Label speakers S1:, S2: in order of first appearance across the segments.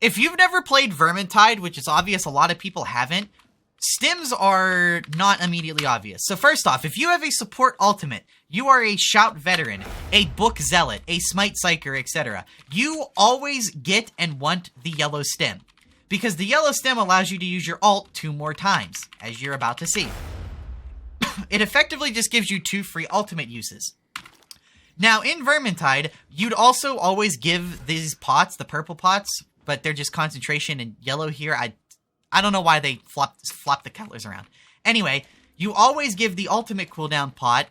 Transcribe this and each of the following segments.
S1: If you've never played Vermintide, which is obvious a lot of people haven't, stims are not immediately obvious. So first off, if you have a support ultimate, you are a shout veteran, a book zealot, a smite psyker, etc., you always get and want the yellow stim. Because the yellow stim allows you to use your ult 2 more times, as you're about to see. It effectively just gives you 2 free ultimate uses. Now, in Vermintide, you'd also always give these pots, the purple pots, but they're just concentration and yellow here. I don't know why they flop the colors around. Anyway, you always give the ultimate cooldown pot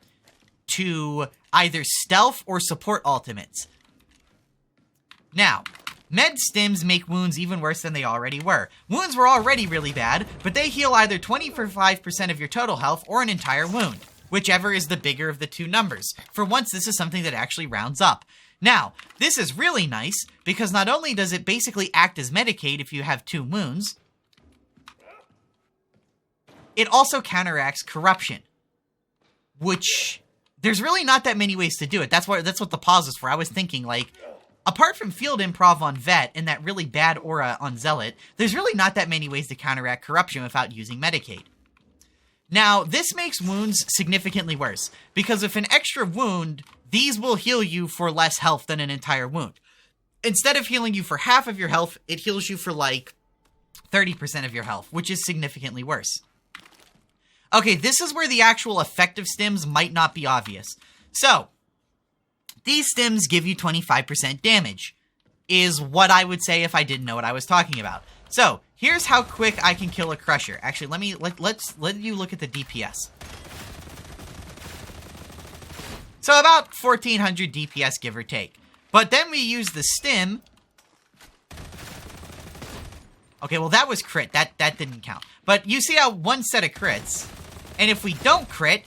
S1: to either stealth or support ultimates. Now, med stims make wounds even worse than they already were. Wounds were already really bad, but they heal either 25% of your total health or an entire wound, whichever is the bigger of the 2 numbers. For once, this is something that actually rounds up. Now, this is really nice, because not only does it basically act as Medicaid if you have 2 wounds, it also counteracts corruption, which there's really not that many ways to do it. That's what the pause is for. I was thinking, like, apart from field improv on Vet and that really bad aura on Zealot, there's really not that many ways to counteract corruption without using Medicaid. Now, this makes wounds significantly worse, because with an extra wound, these will heal you for less health than an entire wound. Instead of healing you for half of your health, it heals you for like 30% of your health, which is significantly worse. Okay, this is where the actual effective stims might not be obvious. So, these stims give you 25% damage, is what I would say if I didn't know what I was talking about. So, here's how quick I can kill a Crusher. Actually, let you look at the DPS. So about 1400 DPS, give or take. But then we use the stim. Okay, well that was crit. That didn't count. But you see how 1 set of crits, and if we don't crit,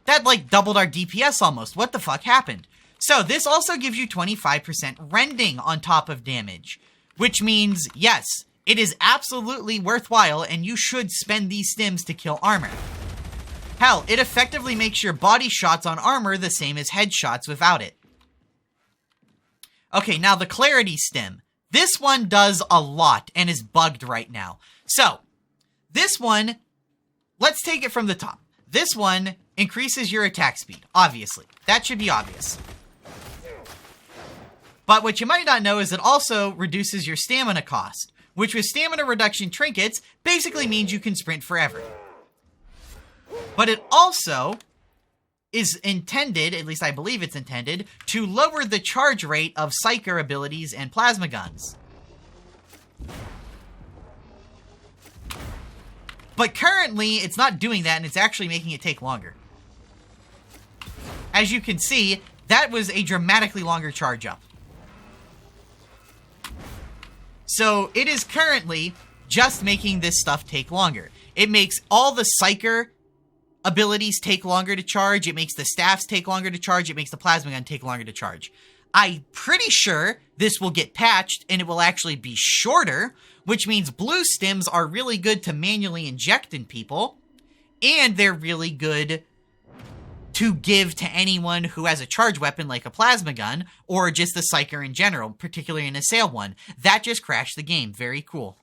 S1: that like doubled our DPS almost. What the fuck happened? So this also gives you 25% rending on top of damage, which means, yes, it is absolutely worthwhile and you should spend these stims to kill armor. Hell, it effectively makes your body shots on armor the same as headshots without it. Okay, now the clarity stim. This one does a lot and is bugged right now. So, this one, let's take it from the top. This one increases your attack speed, obviously. That should be obvious. But what you might not know is it also reduces your stamina cost, which with stamina reduction trinkets basically means you can sprint forever. But it also is intended, at least I believe it's intended, to lower the charge rate of Psyker abilities and plasma guns. But currently, it's not doing that, and it's actually making it take longer. As you can see, that was a dramatically longer charge up. So, it is currently just making this stuff take longer. It makes all the Psyker abilities take longer to charge. It makes the staffs take longer to charge. It makes the plasma gun take longer to charge. I'm pretty sure this will get patched and it will actually be shorter, which means blue stims are really good to manually inject in people, and they're really good to give to anyone who has a charge weapon like a plasma gun, or just the Psyker in general, particularly an Assail one. That just crashed the game. Very cool.